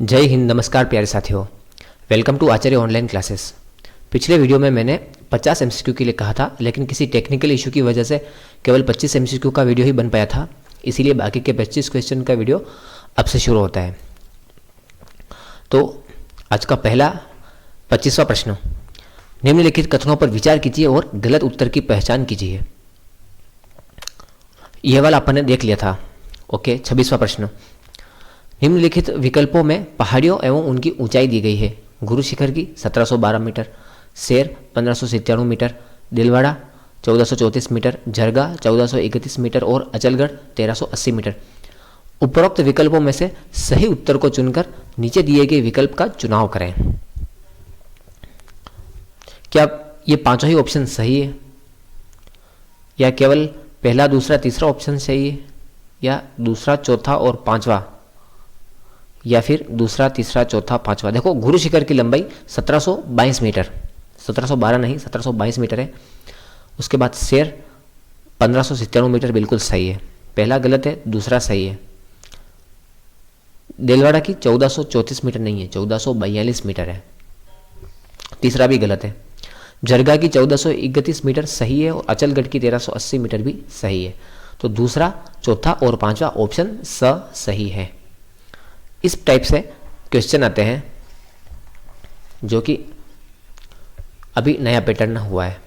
जय हिंद। नमस्कार प्यारे साथियों, welcome to Acharya online classes. पिछले वीडियो में मैंने 50 एमसीक्यू के लिए कहा था, लेकिन किसी टेक्निकल इशू की वजह से केवल 25 एमसीक्यू का वीडियो ही बन पाया था। इसीलिए बाकी के 25 क्वेश्चन का वीडियो अब से शुरू होता है। तो आज का पहला 25वां प्रश्न, निम्नलिखित कथनों पर विचार कीजिए और गलत उत्तर की पहचान कीजिए। यह वाला अपन ने देख लिया था। ओके, 26वां प्रश्न, निम्नलिखित विकल्पों में पहाड़ियों एवं उनकी ऊंचाई दी गई है। गुरु शिखर की 1712 मीटर, शेर 1597 मीटर, दिलवाड़ा 1434 मीटर, झरगा 1431 मीटर और अचलगढ़ 1380 मीटर। उपरोक्त विकल्पों में से सही उत्तर को चुनकर नीचे दिए गए विकल्प का चुनाव करें। क्या ये पांचों ही ऑप्शन सही है, या केवल पहला, दूसरा, तीसरा ऑप्शन सही है, या दूसरा, चौथा और पांचवा, या फिर दूसरा, तीसरा, चौथा, पांचवा? देखो, गुरु शिखर की लंबाई 1722 मीटर, 1712 नहीं 1722 मीटर है। उसके बाद शेर 1597 मीटर बिल्कुल सही है, पहला गलत है, दूसरा सही है। दिलवाड़ा की 1434 मीटर नहीं है, 1442 मीटर है, तीसरा भी गलत है। झरगा की 1431 मीटर सही है और अचलगढ़ की 1380 मीटर भी सही है। तो दूसरा, चौथा और पांचवा ऑप्शन सही है। इस टाइप से क्वेश्चन आते हैं जो कि अभी नया पैटर्न हुआ है।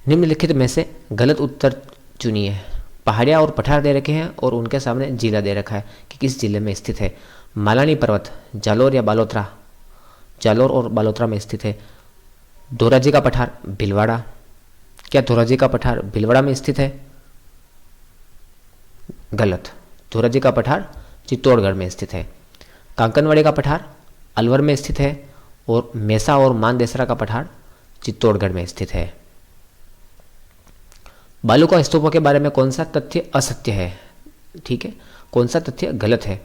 निम्नलिखित में से गलत उत्तर चुनिए। पहाड़ियाँ और पठार दे रखे हैं और उनके सामने जिला दे रखा है कि किस जिले में स्थित है। मालानी पर्वत जालोर या बालोतरा, जालोर और बालोतरा में स्थित है। धोराजी का पठार भीलवाड़ा, क्या धोराजी का पठार भीलवाड़ा में स्थित है? गलत, धोराजी का पठार चित्तौड़गढ़ में स्थित है। कांकनवाड़ी का पठार अलवर में स्थित है और मेसा और मानदेसरा का पठार चित्तौड़गढ़ में स्थित है। बालूका स्तूपों के बारे में कौन सा तथ्य असत्य है? ठीक है, कौन सा तथ्य गलत है?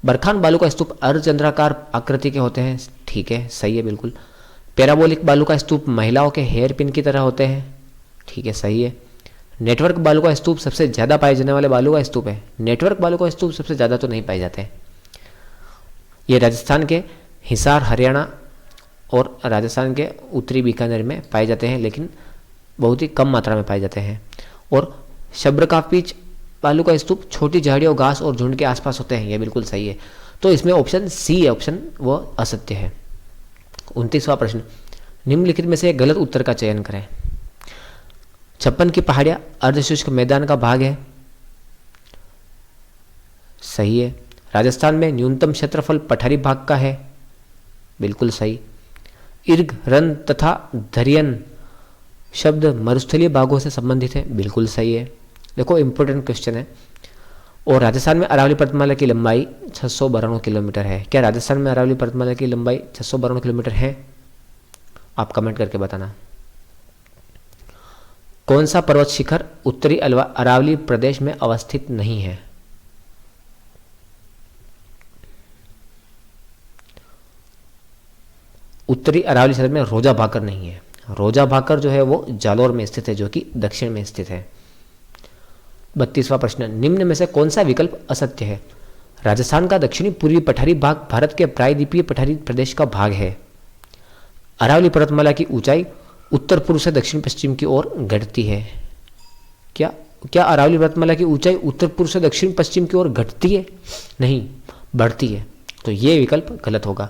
बरखान बालूका स्तूप अर्धचंद्राकार आकृति के होते हैं, ठीक है, सही है बिल्कुल। पैराबोलिक बालूका स्तूप महिलाओं के हेयर पिन की तरह होते हैं, ठीक है, सही है। नेटवर्क बालू का स्तूप सबसे ज़्यादा पाए जाने वाले बालू का स्तूप है। नेटवर्क बालू का स्तूप सबसे ज़्यादा तो नहीं पाए जाते। ये राजस्थान के हिसार, हरियाणा और राजस्थान के उत्तरी बीकानेर में पाए जाते हैं, लेकिन बहुत ही कम मात्रा में पाए जाते हैं। और शब्रकापीच बालू का स्तूप छोटी झाड़ियों, घास और झुंड के आसपास होते हैं, यह बिल्कुल सही है। तो इसमें ऑप्शन सी है, ऑप्शन वो असत्य है। 29वां प्रश्न, निम्नलिखित में से गलत उत्तर का चयन करें। 56 की पहाड़ियां अर्धशुष्क मैदान का भाग है, सही है। राजस्थान में न्यूनतम क्षेत्रफल पठारी भाग का है, बिल्कुल सही। इर्ग, रन तथा धरियन शब्द मरुस्थलीय भागों से संबंधित है, बिल्कुल सही है। देखो, इंपॉर्टेंट क्वेश्चन है। और राजस्थान में अरावली पर्वतमाला की लंबाई 692 किलोमीटर है। क्या राजस्थान में अरावली पर्वतमाला की लंबाई 692 किलोमीटर है? आप कमेंट करके बताना। कौन सा पर्वत शिखर उत्तरी अरावली प्रदेश में अवस्थित नहीं है? उत्तरी अरावली क्षेत्र में रोजा भाकर नहीं है। रोजा भाकर जो है वो जालोर में स्थित है, जो कि दक्षिण में स्थित है। 32वां प्रश्न, निम्न में से कौन सा विकल्प असत्य है? राजस्थान का दक्षिणी पूर्वी पठारी भाग भारत के प्रायद्वीपीय पठारी प्रदेश का भाग है। अरावली पर्वतमाला की ऊंचाई उत्तर पूर्व से दक्षिण पश्चिम की ओर घटती है। क्या अरावली पर्वतमाला की ऊंचाई उत्तर पूर्व से दक्षिण पश्चिम की ओर घटती है? नहीं, बढ़ती है। तो ये विकल्प गलत होगा।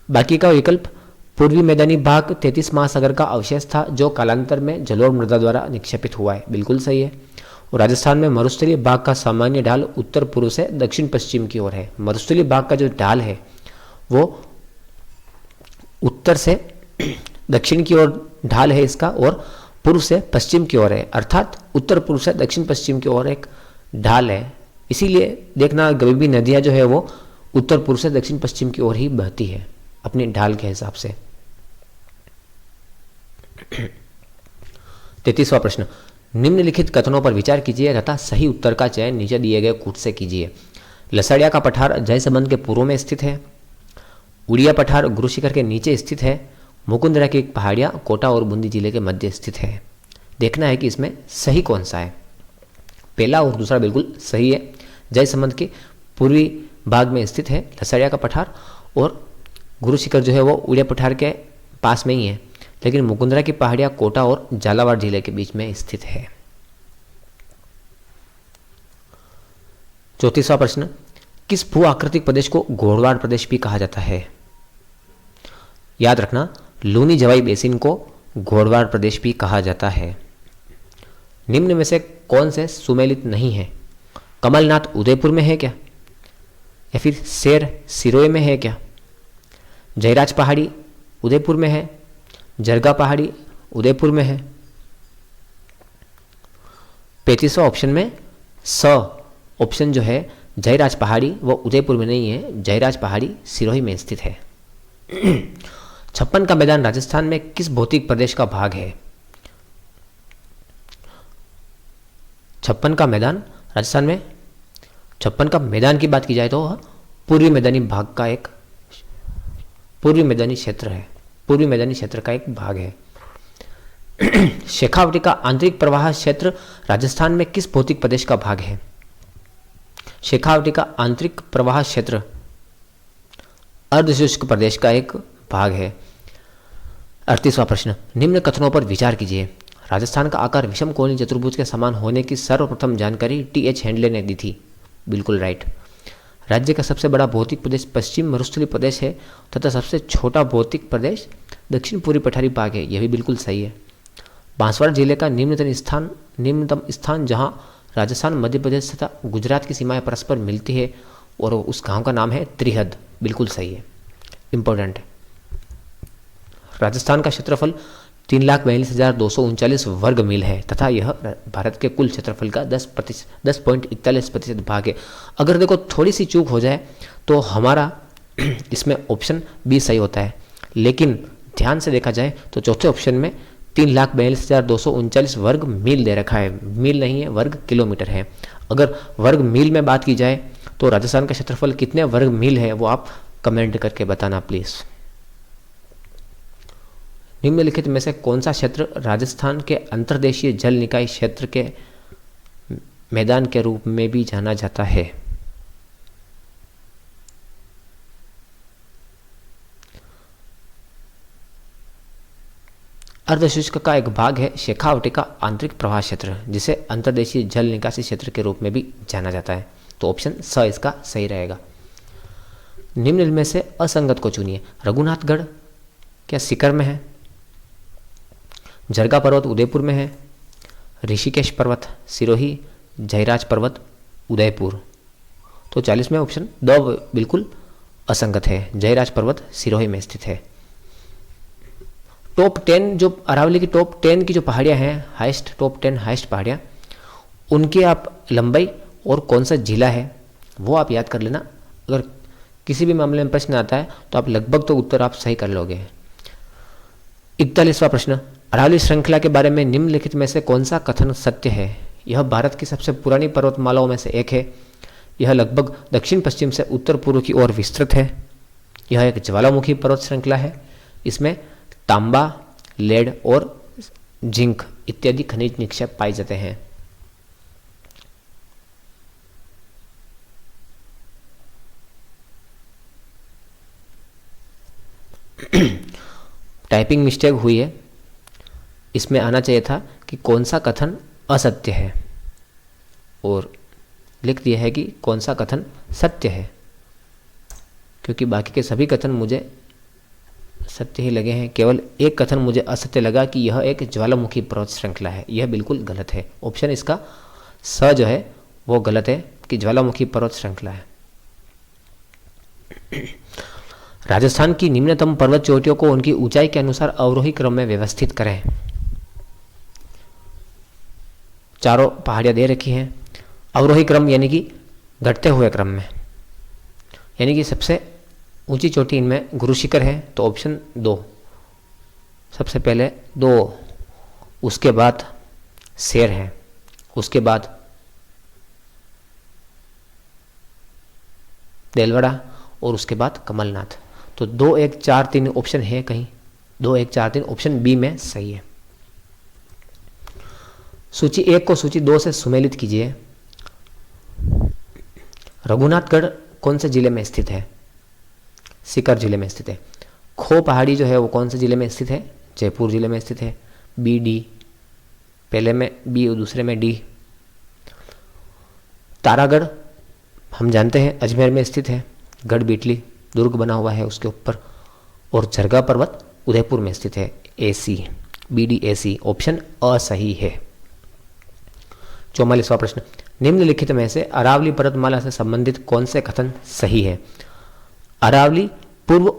बाकी का विकल्प पूर्वी मैदानी भाग 33 महासागर का अवशेष था, जो कालांतर में जलोढ़ मृदा द्वारा निक्षेपित हुआ है, बिल्कुल सही है। और राजस्थान में मरुस्थलीय भाग का सामान्य ढाल उत्तर पूर्व से दक्षिण पश्चिम की ओर है। मरुस्थलीय भाग का जो ढाल है वो उत्तर से दक्षिण की ओर ढाल है इसका, और पूर्व से पश्चिम की ओर है, अर्थात उत्तर पूर्व से दक्षिण पश्चिम की ओर एक ढाल है। इसीलिए देखना, कभी भी नदियां जो है वो उत्तर पूर्व से दक्षिण पश्चिम की ओर ही बहती है अपनी ढाल के हिसाब से। 33वां प्रश्न, निम्नलिखित कथनों पर विचार कीजिए तथा सही उत्तर का चयन नीचे दिए गए कूट से कीजिए। लसड़िया का पठार जयसमंद के पूर्व में स्थित है। उड़िया पठार गुरु शिखर के नीचे स्थित है। मुकुंदरा की पहाड़ियाँ कोटा और बूंदी जिले के मध्य स्थित है। देखना है कि इसमें सही कौन सा है। पहला और दूसरा बिल्कुल सही है। जयसमंद के पूर्वी भाग में स्थित है लसड़िया का पठार, और गुरु शिखर जो है वो उड़े पठार के पास में ही है, लेकिन मुकुंदरा की पहाड़ियाँ कोटा और झालावाड़ जिले के बीच में स्थित है। 34वां प्रश्न, किस भू आकृतिक प्रदेश को घोड़वाड़ प्रदेश भी कहा जाता है? याद रखना, लूनी जवाई बेसिन को घोड़वाड़ प्रदेश भी कहा जाता है। निम्न में से कौन से सुमेलित नहीं है? कमलनाथ उदयपुर में है क्या, या फिर शेर सिरोही में है क्या? जयराज पहाड़ी उदयपुर में है, जरगा पहाड़ी उदयपुर में है। 35वां ऑप्शन में स ऑप्शन जो है जयराज पहाड़ी वो उदयपुर में नहीं है, जयराज पहाड़ी सिरोही में स्थित है। 56 का मैदान राजस्थान में किस भौतिक प्रदेश का भाग है? 56 का मैदान राजस्थान में, 56 का मैदान की बात की जाए तो वह पूर्वी मैदानी भाग का एक पूर्वी मैदानी क्षेत्र है, पूर्वी मैदानी क्षेत्र का एक भाग है। शेखावटी का आंतरिक प्रवाह क्षेत्र राजस्थान में किस भौतिक प्रदेश का भाग है? शेखावटी का आंतरिक प्रवाह क्षेत्र अर्धशुष्क प्रदेश का एक भाग है। 38वां प्रश्न, निम्न कथनों पर विचार कीजिए। राजस्थान का आकार विषम कोणीय चतुर्भुज के समान होने की सर्वप्रथम जानकारी टी.एच. हेंडले ने दी थी। बिल्कुल राइट। राज्य का सबसे बड़ा भौतिक प्रदेश पश्चिम मरुस्थलीय प्रदेश है तथा सबसे छोटा भौतिक प्रदेश दक्षिण पूर्वी पठारी भाग है। यह भी बिल्कुल सही है। बांसवाड़ा जिले का निम्नतम स्थान जहां राजस्थान, मध्य प्रदेश तथा गुजरात की सीमाएं परस्पर मिलती है और उस गांव का नाम है त्रिहद। बिल्कुल सही है, इंपॉर्टेंट है। राजस्थान का क्षेत्रफल 3,42,239 वर्ग मील है तथा यह भारत के कुल क्षेत्रफल का 10.41% भाग है। अगर देखो थोड़ी सी चूक हो जाए तो हमारा इसमें ऑप्शन बी सही होता है, लेकिन ध्यान से देखा जाए तो चौथे ऑप्शन में 3,42,239 वर्ग मील दे रखा है। मील नहीं है, वर्ग किलोमीटर है। अगर वर्ग मील में बात की जाए तो राजस्थान का क्षेत्रफल कितने वर्ग मील है वो आप कमेंट करके बताना प्लीज। निम्नलिखित में से कौन सा क्षेत्र राजस्थान के अंतर्देशीय जल निकाय क्षेत्र के मैदान के रूप में भी जाना जाता है? अर्धशुष्क का एक भाग है शेखावटी का आंतरिक प्रवाह क्षेत्र, जिसे अंतर्देशीय जल निकासी क्षेत्र के रूप में भी जाना जाता है। तो ऑप्शन स इसका सही रहेगा। निम्न में से असंगत को चुनिए। रघुनाथगढ़ क्या सीकर में है? जरगा पर्वत उदयपुर में है? ऋषिकेश पर्वत सिरोही? जयराज पर्वत उदयपुर? तो 40वें ऑप्शन दो बिल्कुल असंगत है। जयराज पर्वत सिरोही में स्थित है। टॉप 10 जो अरावली की टॉप 10 की जो पहाड़ियाँ हैं, टॉप 10 हाइस्ट पहाड़ियाँ, उनकी आप लंबाई और कौन सा जिला है वो आप याद कर लेना। अगर किसी भी मामले में प्रश्न आता है तो आप लगभग तो उत्तर आप सही कर लोगे। 41वां प्रश्न, अरावली श्रृंखला के बारे में निम्नलिखित में से कौन सा कथन सत्य है? यह भारत की सबसे पुरानी पर्वतमालाओं में से एक है। यह लगभग दक्षिण पश्चिम से उत्तर पूर्व की ओर विस्तृत है। यह एक ज्वालामुखी पर्वत श्रृंखला है। इसमें तांबा, लेड और जिंक इत्यादि खनिज निक्षेप पाए जाते हैं। टाइपिंग मिस्टेक हुई है, इसमें आना चाहिए था कि कौन सा कथन असत्य है, और लिख दिया है कि कौन सा कथन सत्य है, क्योंकि बाकी के सभी कथन मुझे सत्य ही लगे हैं। केवल एक कथन मुझे असत्य लगा कि यह एक ज्वालामुखी पर्वत श्रृंखला है। यह बिल्कुल गलत है। ऑप्शन इसका स जो है वो गलत है कि ज्वालामुखी पर्वत श्रृंखला है। राजस्थान की निम्नतम पर्वत चोटियों को उनकी ऊंचाई के अनुसार अवरोही क्रम में व्यवस्थित करें। चारों पहाड़ियां दे रखी हैं। अवरोही क्रम यानी कि घटते हुए क्रम में, यानी कि सबसे ऊंची चोटी इनमें गुरु शिखर है, तो ऑप्शन 2 सबसे पहले 2, उसके बाद शेर है, उसके बाद देलवाड़ा और उसके बाद कमलनाथ। तो 2, 1, 4, 3 ऑप्शन है कहीं, 2, 1, 4, 3 ऑप्शन बी में सही है। सूची 1 को सूची 2 से सुमेलित कीजिए। रघुनाथगढ़ कौन से जिले में स्थित है? सीकर जिले में स्थित है। खो पहाड़ी जो है वो कौन से जिले में स्थित है? जयपुर जिले में स्थित है। बी डी, पहले में बी और दूसरे में डी। तारागढ़ हम जानते हैं अजमेर में स्थित है, गढ़ बीटली दुर्ग बना हुआ है उसके ऊपर। और जरगा पर्वत उदयपुर में स्थित है। A C, B D A C option असही है। 44वां प्रश्न, निम्नलिखित में से अरावली पर्वतमाला से संबंधित कौन से कथन सही है? अरावली पूर्व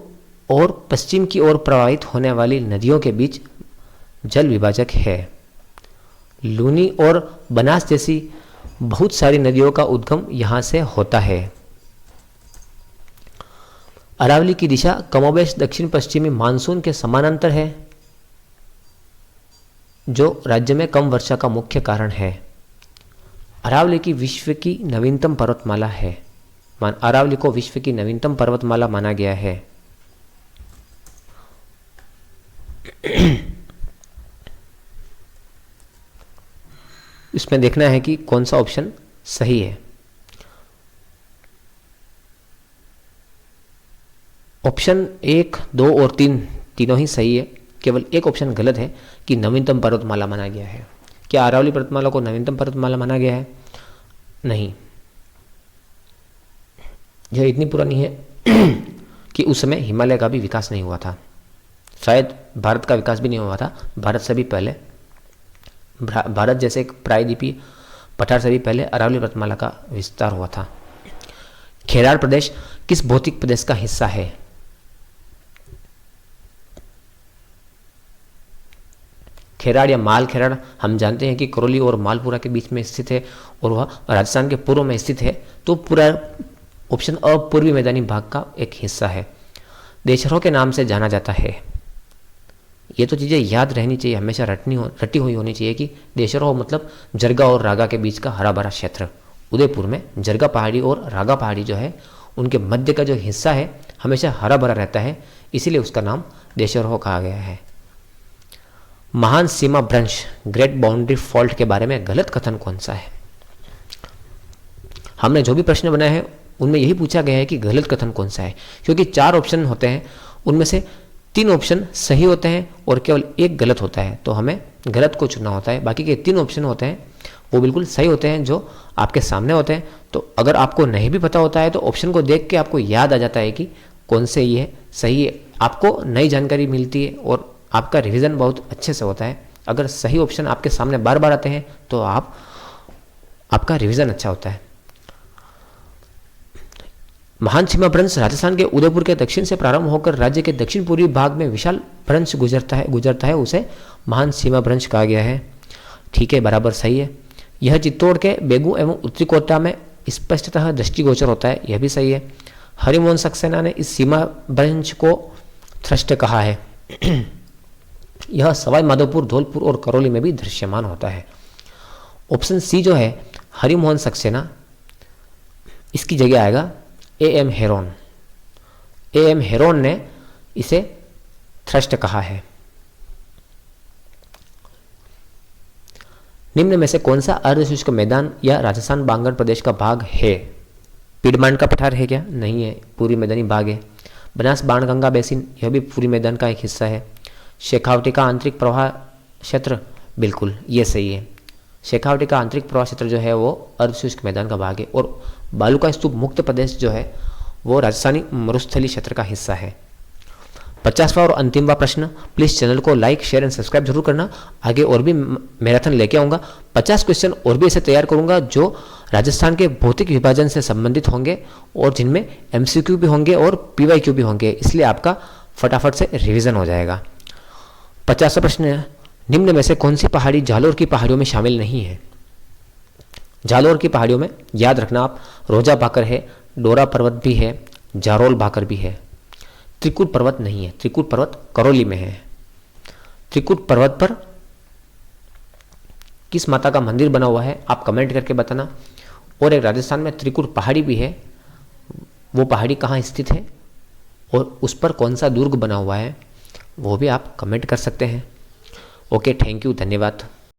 और पश्चिम की ओर प्रवाहित होने वाली नदियों के बीच जल विभाजक है। लूनी और बनास जैसी बहुत सारी नदियों का उद्गम यहां से होता है। अरावली की दिशा कमोबेश दक्षिण पश्चिमी मानसून के समानांतर है, जो राज्य में कम वर्षा का मुख्य कारण है। अरावली की विश्व की नवीनतम पर्वतमाला है। अरावली को विश्व की नवीनतम पर्वतमाला माना गया है। इसमें देखना है कि कौन सा ऑप्शन सही है। ऑप्शन 1, 2 और 3 तीनों ही सही है। केवल एक ऑप्शन गलत है कि नवीनतम पर्वतमाला माना गया है। क्या अरावली पर्वतमाला को नवीनतम पर्वतमाला माना गया है? नहीं, यह इतनी पुरानी है कि उस समय हिमालय का भी विकास नहीं हुआ था। शायद भारत का विकास भी नहीं हुआ था। भारत से भी पहले, भारत जैसे एक प्रायद्वीपीय पठार से भी पहले अरावली पर्वतमाला का विस्तार हुआ था। खेराड़ प्रदेश किस भौतिक प्रदेश का हिस्सा है? खेराड़ या माल खेराड़ हम जानते हैं कि करौली और मालपुरा के बीच में स्थित है और वह राजस्थान के पूर्व में स्थित है। तो पूरा ऑप्शन अ पूर्वी मैदानी भाग का एक हिस्सा है। देशरों के नाम से जाना जाता है। ये तो चीज़ें याद रहनी चाहिए, हमेशा रटी हुई होनी चाहिए कि देशरों मतलब जरगा और रागा के बीच का हरा भरा क्षेत्र। उदयपुर में जरगा पहाड़ी और रागा पहाड़ी जो है उनके मध्य का जो हिस्सा है हमेशा हरा भरा रहता है, इसीलिए उसका नाम देशरों कहा गया है। महान सीमा भ्रंश ग्रेट बाउंड्री फॉल्ट के बारे में गलत कथन कौन सा है? हमने जो भी प्रश्न बनाए हैं उनमें यही पूछा गया है कि गलत कथन कौन सा है, क्योंकि 4 ऑप्शन होते हैं, उनमें से 3 ऑप्शन सही होते हैं और केवल एक गलत होता है, तो हमें गलत को चुनना होता है। बाकी के 3 ऑप्शन होते हैं वो बिल्कुल सही होते हैं जो आपके सामने होते हैं। तो अगर आपको नहीं भी पता होता है तो ऑप्शन को देख के आपको याद आ जाता है कि कौन से ये सही है। आपको नई जानकारी मिलती है और आपका रिवीजन बहुत अच्छे से होता है। अगर सही ऑप्शन आपके सामने बार बार आते हैं तो आपका रिवीजन अच्छा होता है। महान सीमा भ्रंश राजस्थान के उदयपुर के दक्षिण से प्रारंभ होकर राज्य के दक्षिण पूर्वी भाग में विशाल भ्रंश गुजरता है, उसे महान सीमा भ्रंश कहा गया है। ठीक है, बराबर सही है। यह चित्तौड़ के बेगू एवं उत्तरी कोटा में स्पष्टतः दृष्टिगोचर होता है, यह भी सही है। हरिमोहन सक्सेना ने इस सीमा भ्रंश को थ्रस्ट कहा है। यह सवाई माधोपुर, धौलपुर और करौली में भी दृश्यमान होता है। ऑप्शन सी जो है हरिमोहन सक्सेना, इसकी जगह आएगा A.M. हेरोन। A.M. हेरोन ने इसे थ्रस्ट कहा है। निम्न में से कौन सा अर्धशुष्क मैदान या राजस्थान बांगड़ प्रदेश का भाग है? पिडमांड का पठार है क्या? नहीं है, पूरी मैदानी भाग है। बनास बाणगंगा बेसिन, यह भी पूरी मैदान का एक हिस्सा है। शेखावटी का आंतरिक प्रवाह क्षेत्र, बिल्कुल ये सही है। शेखावटी का आंतरिक प्रवाह क्षेत्र जो है वो अर्धशुष्क मैदान का भाग है। और बालू का स्तूप मुक्त प्रदेश जो है वो राजस्थानी मरुस्थली क्षेत्र का हिस्सा है। 50वां और अंतिमवां प्रश्न, प्लीज चैनल को लाइक, शेयर एंड सब्सक्राइब जरूर करना। आगे और भी मैराथन लेके आऊँगा। 50 क्वेश्चन और भी ऐसे तैयार करूँगा जो राजस्थान के भौतिक विभाजन से संबंधित होंगे और जिनमें MCQ भी होंगे और PYQ भी होंगे, इसलिए आपका फटाफट से रिविजन हो जाएगा। 50वां प्रश्न है, निम्न में से कौन सी पहाड़ी जालोर की पहाड़ियों में शामिल नहीं है? जालोर की पहाड़ियों में याद रखना आप, रोजा भाकर है, डोरा पर्वत भी है, जारोल भाकर भी है। त्रिकुट पर्वत नहीं है, त्रिकुट पर्वत करौली में है। त्रिकुट पर्वत पर किस माता का मंदिर बना हुआ है आप कमेंट करके बताना। और एक राजस्थान में त्रिकुट पहाड़ी भी है, वो पहाड़ी कहाँ स्थित है और उस पर कौन सा दुर्ग बना हुआ है वो भी आप कमेंट कर सकते हैं। ओके, थैंक यू, धन्यवाद।